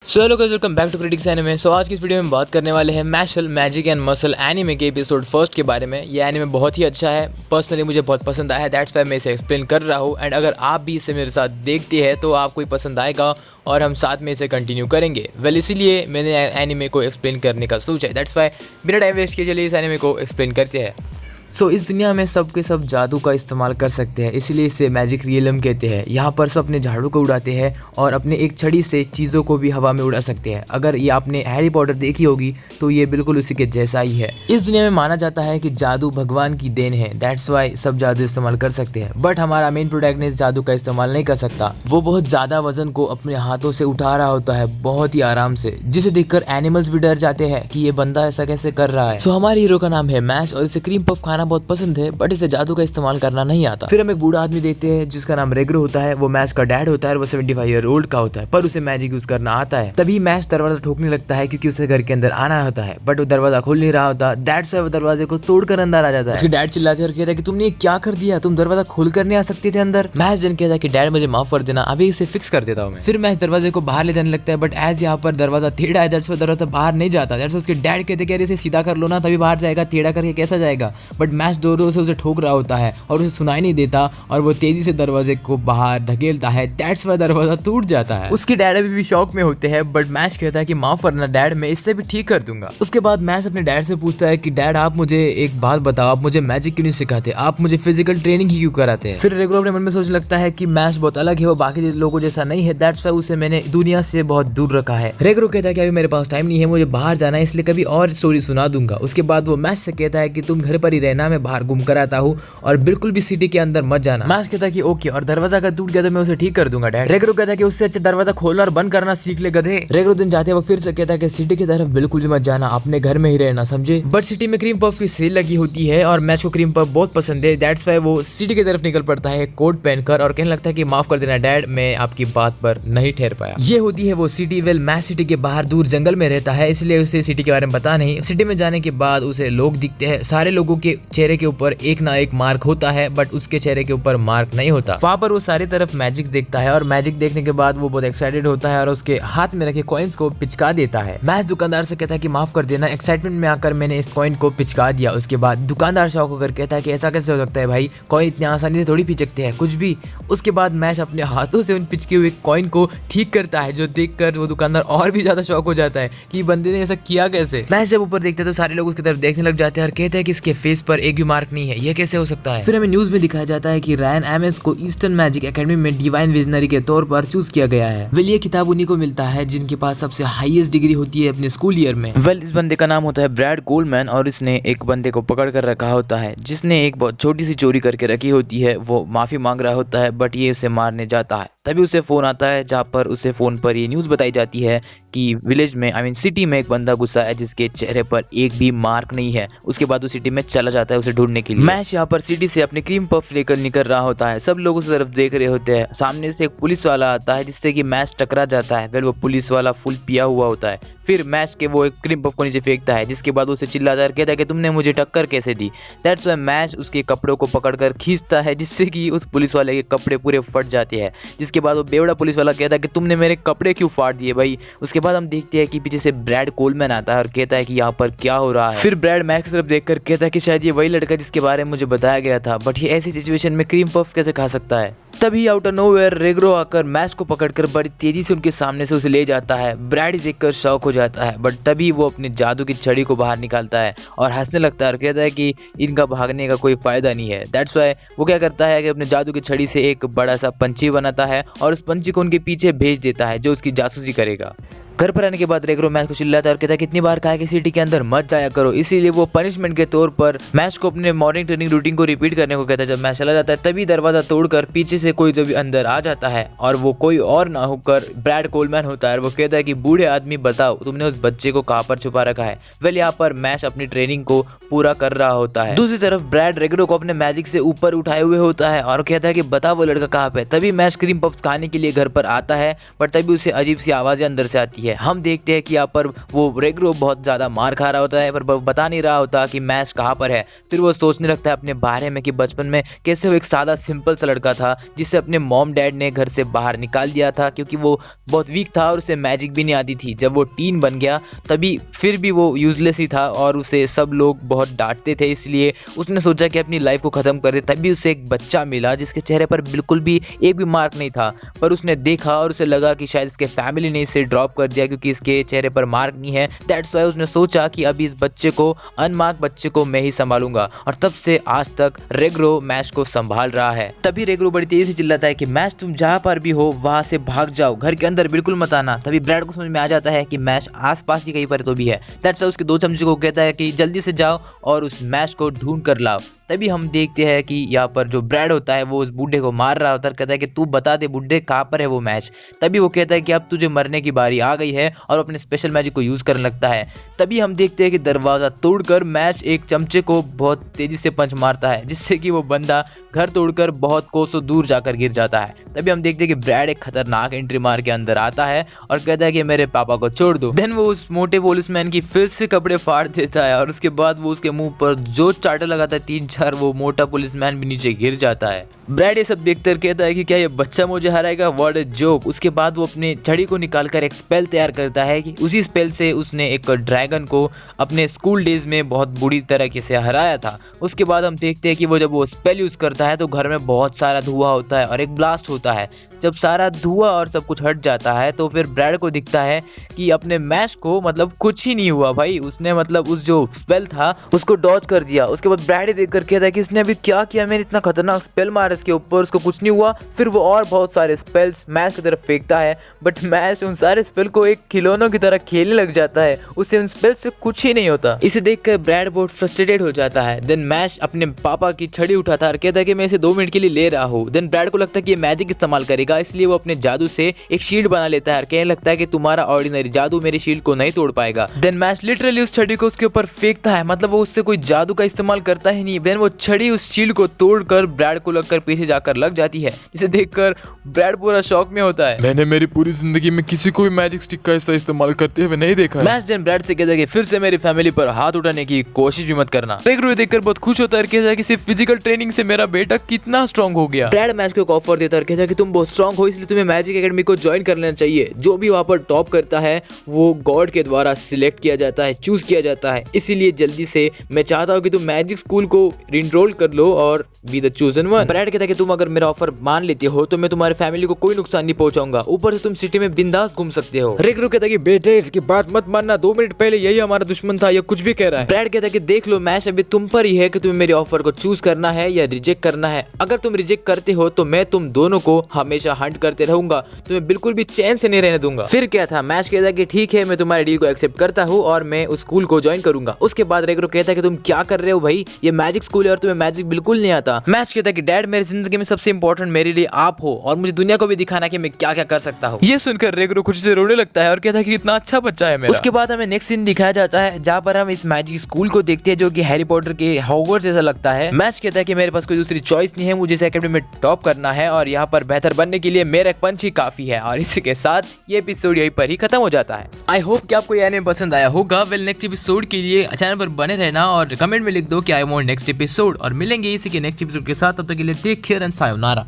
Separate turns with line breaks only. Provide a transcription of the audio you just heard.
So hello guys, welcome back to Critics Anime. So आज की इस वीडियो में बात करने वाले हैं Mashle magic and muscle anime के एपिसोड फर्स्ट के बारे में। ये एनिमे बहुत ही अच्छा है, पर्सनली मुझे बहुत पसंद आया है, दैट्स वाई मैं इसे एक्सप्लेन कर रहा हूँ। एंड अगर आप भी इसे मेरे साथ देखते हैं तो आपको ही पसंद आएगा और हम साथ में इसे कंटिन्यू करेंगे। इसीलिए मैंने एनिमे को एक्सप्लेन करने का सोचा है, दैट्स वाई बिना टाइम वेस्ट किए चलिए इस एनिमे को एक्सप्लेन करते हैं। सो इस दुनिया में सब के सब जादू का इस्तेमाल कर सकते हैं, इसीलिए इसे मैजिक रियलम कहते हैं। यहाँ पर सब अपने झाड़ू को उड़ाते हैं और अपने एक छड़ी से चीज़ों को भी हवा में उड़ा सकते हैं। अगर ये आपने हैरी पॉटर देखी होगी तो ये बिल्कुल उसी के जैसा ही है। इस दुनिया में माना जाता है कि जादू भगवान की देन है, दैट्स वाई सब जादू इस्तेमाल कर सकते हैं। बट हमारा मेन प्रोटैगनिस्ट जादू का इस्तेमाल नहीं कर सकता। वो बहुत ज़्यादा वजन को अपने हाथों से उठा रहा होता है बहुत ही आराम से, जिसे देखकर एनिमल्स भी डर जाते हैं कि ये बंदा ऐसा कैसे कर रहा है। सो हमारे हीरो का नाम है मैश और इसे क्रीम पफ खाना बहुत पसंद है, बट इसे जादू का इस्तेमाल करना नहीं आता। फिर हम एक बूढ़ा आदमी देखते हैं जिसका नाम रेग्रो होता है। वो मैश का डैड होता है और वो 75 ईयर ओल्ड का होता है, पर उसे मैजिक यूज करना आता है। तभी मैश दरवाजा ठोकने लगता है क्योंकि उसे घर के अंदर आना होता है, बट वो दरवाजा खोल नहीं रहा होता। दैट्स वाई वो दरवाजे को तोड़कर अंदर आ जाता है। उसके डैड चिल्लाते हैं और कहता है कि तुमने ये क्या कर दिया, तुम दरवाजा खोल कर नहीं आ सकते थे अंदर। मैश जन कहता है कि डैड मुझे माफ कर देना, अभी इसे फिक्स कर देता हूँ मैं। फिर मैश दरवाजे को बाहर ले जाने लगता है, बट एज यहाँ पर दरवाजा टेढ़ा है, दैट्स वाई दरवाजा बाहर नहीं जाता। दैट्स वाई उसके डैड कहते हैं कि इसे सीधा कर लो ना तभी बाहर जाएगा, टेढ़ा करके कैसा जाएगा। बट मैश जोरों से उसे ठोक रहा होता है और उसे सुनाई नहीं देता और वो तेजी से दरवाजे को बाहर धकेलता है। दैट्स वाई दरवाजा टूट जाता है। उसके डैड अभी भी शौक में होते हैं, बट मैश कहता है कि माफ करना डैड, मैं इससे भी ठीक कर दूंगा। उसके बाद मैश अपने डैड से पूछता है कि डैड आप मुझे एक बात बताओ, आप मुझे मैजिक क्यों नहीं सिखाते, आप मुझे फिजिकल ट्रेनिंग ही क्यों कराते हैं। फिर रेगुलर अपने मन में सोचने लगता है कि मैश बहुत अलग है, वो बाकी लोगों जैसा नहीं है, दैट्स वाई उसे मैंने दुनिया से बहुत दूर रखा है। रेगुलर कहता है कि अभी मेरे पास टाइम नहीं है, मुझे बाहर जाना है, इसलिए कभी और स्टोरी सुना दूंगा। उसके बाद वो मैश से कहता है कि तुम घर पर ही रहना, मैं बाहर घूम कर आता हूँ और बिल्कुल भी सिटी के अंदर मत जाना। मैश कहता है कि ओके, और दरवाजा का टूट गया तो मैं उसे ठीक कर दूंगा डैड। रेगरो कहता है कि उससे अच्छा दरवाजा खोलना और बंद करना सीख ले गधे। रेगरो दिन जाते वक्त फिर से कहता है कि सिटी की तरफ बिल्कुल भी मत जाना, अपने घर में ही रहना, समझे। बट सिटी में क्रीम पफ की सेल लगी होती है और मैश को क्रीम पफ बहुत पसंद है, दैट्स वाई वो सिटी की तरफ निकल पड़ता है कोट पहनकर और कहने लगता है कि माफ कर देना डैड, मैं आपकी बात पर नहीं ठहर पाया। ये होती है वो सिटी। वेल मैश सिटी के बाहर दूर जंगल में रहता है, इसलिए उसे सिटी के बारे में पता नहीं। सिटी में जाने के बाद उसे लोग दिखते हैं, सारे लोगों के चेहरे के ऊपर एक ना एक मार्क होता है, बट उसके चेहरे के ऊपर मार्क नहीं होता। वहाँ पर वो सारी तरफ मैजिक देखता है और मैजिक देखने के बाद वो बहुत एक्साइटेड होता है और उसके हाथ में रखे कॉइन्स को पिचका देता है। मैश दुकानदार से कहता है कि माफ कर देना, एक्साइटमेंट में आकर मैंने इस कॉइन को पिचका दिया। उसके बाद दुकानदार शौक होकर कहता है कि ऐसा कैसे हो सकता है भाई, कॉइन इतनी आसानी से थोड़ी पिचकते हैं कुछ भी। उसके बाद मैश अपने हाथों से उन पिचके हुए कॉइन को ठीक करता है, जो देखकर वो दुकानदार और भी ज्यादा शौक हो जाता है कि बंदे ने ऐसा किया कैसे। मैश जब ऊपर देखता है तो सारे लोग उसकी तरफ देखने लग जाते हैं और कहते हैं कि इसके फेस पर एक भी मार्क नहीं है, ये कैसे हो सकता है। फिर हमें न्यूज में दिखाया जाता है कि रायन एमएस को ईस्टर्न मैजिक एकेडमी में डिवाइन विजनरी के तौर पर चूज किया गया है। वेल ये खिताब उन्हीं को मिलता है जिनके पास सबसे हाईएस्ट डिग्री होती है अपने स्कूल ईयर में।
वेल इस बंदे का नाम होता है ब्रैड कोलमैन और इसने एक बंदे को पकड़ कर रखा होता है जिसने एक बहुत छोटी सी चोरी करके रखी होती है। वो माफी मांग रहा होता है बट ये उसे मारने जाता है। तभी उसे फोन आता है जहाँ पर उसे फोन पर ये न्यूज बताई जाती है कि विलेज में सिटी में एक बंदा घुसा है जिसके चेहरे पर एक भी मार्क नहीं है। उसके बाद वो सिटी में चला जाता है उसे ढूंढने के लिए। मैश यहाँ पर सिटी से अपने क्रीम पफ लेकर निकल रहा होता है, सब लोग उस तरफ देख रहे होते हैं। सामने से एक पुलिस वाला आता है जिससे कि मैश टकरा जाता है। वेल वो पुलिस वाला फुल पिया हुआ होता है। फिर मैश के वो एक क्रीम पफ को नीचे फेंकता है, जिसके बाद उसे चिल्लाता है, कहता है कि तुमने मुझे टक्कर कैसे दी। दैट्स वाई मैश उसके कपड़ों को पकड़कर खींचता है जिससे कि उस पुलिस वाले के कपड़े पूरे फट जाते हैं। जिसके बाद वो बेवड़ा पुलिस वाला कहता है कि तुमने मेरे कपड़े क्यों फाड़ दिए भाई। उसके बाद हम देखते हैं कि पीछे से ब्रैड कोलमैन आता है और कहता है कि यहाँ पर क्या हो रहा है। फिर ब्रैड मैश की तरफ देखकर कहता है कि शायद ये वही लड़का जिसके बारे में मुझे बताया गया था, बट ये ऐसी सिचुएशन में क्रीम पफ कैसे खा सकता है। तभी आउट ऑफ नोवेयर रेग्रो आकर मैश को पकड़कर बड़ी तेजी से उनके सामने से उसे ले जाता है। ब्रैड देखकर शॉक हो जाता है, बट तभी वो अपनी जादू की छड़ी को बाहर निकालता है और हंसने लगता है और कहता है कि इनका भागने का कोई फायदा नहीं है। दैट्स वाई वो क्या करता है कि अपने जादू की छड़ी से एक बड़ा सा पंछी बनाता है और उस पंछी को उनके पीछे भेज देता है जो उसकी जासूसी करेगा। घर पर आने के बाद रेग्रो मैश को चिल्लाता है और कहता है कितनी बार कहा है कि सिटी के अंदर मत जाया करो। इसीलिए वो पनिशमेंट के तौर पर मैश को अपने मॉर्निंग ट्रेनिंग रूटीन को रिपीट करने को कहता है। जब मैश चला जाता है तभी दरवाजा तोड़कर पीछे से कोई जब अंदर आ जाता है और वो कोई और ना होकर ब्रैड कोलमैन होता है। वो कहता है कि बूढ़े आदमी बताओ तुमने उस बच्चे को कहाँ पर छुपा रखा है। वेल यहाँ पर मैश अपनी ट्रेनिंग को पूरा कर रहा होता है। दूसरी तरफ ब्रैड रेग्रो को अपने मैजिक से ऊपर उठाए हुए होता है और कहता है कि बता वो लड़का कहाँ पे। तभी मैश क्रीम पफ्स खाने के लिए घर पर आता है, बट तभी उसे अजीब सी आवाजें अंदर से आती है। है। हम देखते हैं कि यहाँ पर वो रेगरो बहुत ज़्यादा मार खा रहा होता है पर बता नहीं रहा होता कि मैश कहाँ पर है। फिर वो सोचने लगता है अपने बारे में कि बचपन में कैसे वो एक सादा सिंपल सा लड़का था जिसे अपने मॉम डैड ने घर से बाहर निकाल दिया था क्योंकि वो बहुत वीक था और उसे मैजिक भी नहीं आती थी। जब वो टीन बन गया तभी फिर भी वो यूजलेस ही था और उसे सब लोग बहुत डांटते थे, इसलिए उसने सोचा कि अपनी लाइफ को ख़त्म कर दे। तभी उसे एक बच्चा मिला जिसके चेहरे पर बिल्कुल भी एक भी मार्क नहीं था, पर उसने देखा और उसे लगा कि शायद इसके फैमिली ने इसे ड्रॉप कर दिया क्योंकि इसके चेहरे पर मार्क नहीं है। दैट्स वाई उसने सोचा कि अभी इस बच्चे को, अनमार्क बच्चे को मैं ही संभालूंगा और तब से आज तक रेगरो मैश को संभाल रहा है। तभी रेगरो बड़ी तेजी से चिल्लाता है कि मैश तुम जहां पर भी हो वहां से भाग जाओ, घर के अंदर बिल्कुल मत आना। तभी ब्रैड को समझ में आ जाता है कि मैश आसपास ही कहीं पर तो भी है। दैट्स वाई उसके दो चमचे को कहता है कि जल्दी से जाओ और उस मैश को ढूंढ कर लाओ। तभी हम देखते हैं कि यहाँ पर जो ब्रैड होता है वो उस बूढ़े को मार रहा होता है, कहता है कि तू बता दे बूढ़े कहाँ पर है वो मैच। तभी वो कहता है कि अब तुझे मरने की बारी आ गई है और अपने स्पेशल मैजिक को यूज करने लगता है। तभी हम देखते हैं कि दरवाजा तोड़कर मैच एक चमचे को बहुत तेजी से पंच मारता है जिससे कि वो बंदा घर तोड़कर बहुत कोसों दूर जाकर गिर जाता है। तभी हम देखते हैं कि ब्रैड एक खतरनाक एंट्री मार के अंदर आता है और कहता है कि मेरे पापा को छोड़ दो। देन वो उस मोटे पुलिसमैन की फिर से कपड़े फाड़ देता है और उसके बाद वो उसके मुंह पर जो चाटा लगाता है 3-4, वो मोटा पुलिसमैन भी नीचे गिर जाता है। ब्रैड ये सब देखकर कहता है कि क्या ये बच्चा मुझे हराएगा, व्हाट अ जोक। उसके बाद वो अपने छड़ी को निकालकर एक स्पेल तैयार करता है कि उसी स्पेल से उसने एक ड्रैगन को अपने स्कूल डेज में बहुत बुरी तरीके से हराया था। उसके बाद हम देखते हैं कि वो जब वो स्पेल यूज करता है तो घर में बहुत सारा धुआं होता है और एक ब्लास्ट होता है। जब सारा धुआं और सब कुछ हट जाता है तो फिर ब्रैड को दिखता है कि अपने मैश को मतलब कुछ ही नहीं हुआ भाई, उसने मतलब उस जो स्पेल था उसको डॉज कर दिया। उसके बाद ब्रैड देखकर कहता है कि इसने अभी क्या किया, मैंने इतना खतरनाक स्पेल मारा इसके ऊपर, उसको कुछ नहीं हुआ। फिर वो और बहुत सारे स्पेल्स मैश की तरफ फेंकता है बट मैश उन सारे स्पेल को एक खिलौनों की तरह खेलने लग जाता है, उससे उन स्पेल से कुछ ही नहीं होता। इसे देखकर ब्रैड बहुत फ्रस्ट्रेटेड हो जाता है। देन मैश अपने पापा की छड़ी उठाता है और कहता है कि मैं इसे 2 मिनट के लिए ले रहा हूँ। देन ब्रैड को लगता है कि ये मैजिक इस्तेमाल करेगा, इसलिए वो अपने जादू से एक शील्ड बना लेता है और कहने लगता है कि तुम्हारा ऑर्डिनरी जादू मेरी शील्ड को नहीं तोड़ पाएगा। देन मैश लिटरली उस छड़ी को उसके ऊपर फेंकता है, मतलब वो उससे कोई जादू का इस्तेमाल करता ही नहीं। देन वो छड़ी उस शील्ड को तोड़कर ब्रैड को लगकर पीछे जाकर लग जाती है, जिसे देखकर ब्रैड पूरा शॉक में होता है।
मैंने मेरी पूरी जिंदगी में किसी को भी मैजिक स्टिक का इस्तेमाल करते हुए नहीं देखा है।
मैश देन ब्रैड से कहता है कि फिर से मेरी फैमिली पर हाथ उठाने की कोशिश भी मत करना। रेगरो देखकर बहुत खुश होता है और कहता है कि सिर्फ फिजिकल ट्रेनिंग से मेरा बेटा कितना स्ट्रांग हो गया। ब्रैड मैश को एक ऑफर देता है और कहता है कि तुम बहुत स्ट्रांग हो इसलिए तुम्हें मैजिक एकेडमी को ज्वाइन कर लेना चाहिए। जो भी वहां पर टॉप करता है वो गॉड के द्वारा सिलेक्ट किया जाता है, चूज किया जाता है, इसीलिए जल्दी से मैं चाहता हूँ कि तुम मैजिक स्कूल को इनरोल कर लो और be the chosen one. Brad कहता है कि तुम अगर मेरा ऑफर मान लेते हो तो मैं तुम्हारे फैमिली को कोई नुकसान नहीं पहुंचाऊंगा, ऊपर से तुम सिटी में बिंदास घूम सकते हो। रेगरो कहता है कि बेटे इसकी बात मत मानना, 2 मिनट पहले यही हमारा दुश्मन था, ये कुछ भी कह रहा है। ब्रैड कहता है कि देख लो मैश अभी तुम पर ही है कि तुम्हें मेरे ऑफर को चूज करना है या रिजेक्ट करना है। अगर तुम रिजेक्ट करते हो तो मैं तुम दोनों को हमेशा हंट करते रहूंगा, तुम्हें बिल्कुल भी चैन से नहीं रहने दूंगा। फिर क्या था, मैश कहता है कि ठीक है मैं तुम्हारे डील को एक्सेप्ट करता हूँ और मैं उस स्कूल को ज्वाइन करूंगा। उसके बाद रेगरो कहता है कि तुम क्या कर रहे हो भाई, ये मैजिक स्कूल है और तुम्हें मैजिक बिल्कुल नहीं आता। मैश कहता है कि डैड मेरी जिंदगी में सबसे इंपॉर्टेंट मेरे लिए आप हो और मुझे दुनिया को भी दिखाना कि मैं क्या क्या कर सकता हूँ। ये सुनकर रेगरो खुशी से रोने लगता है और कहता है कि इतना अच्छा बच्चा है मेरा। उसके बाद हमें नेक्स्ट सीन दिखाया जाता है जहाँ पर हम इस मैजिक स्कूल को देखते हैं जो कि हैरी पॉटर के हॉगवर्ट्स जैसा लगता है। मैश कहता है कि मेरे पास कोई दूसरी चॉइस नहीं है, मुझे इस एकेडमी में टॉप करना है और यहाँ पर बेहतर बनने के लिए मेरा एक पंच ही काफी है। और इसी के साथ ये एपिसोड यहीं पर ही खत्म हो जाता है। आई होप कि आपको ये एनीमे पसंद आया होगा। वेल नेक्स्ट एपिसोड के लिए चैनल पर बने रहना और कमेंट में लिख दो कि आई वांट नेक्स्ट एपिसोड, और मिलेंगे इसी के नेक्स्ट एपिसोड के साथ। तब तक के लिए टेक केयर एंड सायोनारा।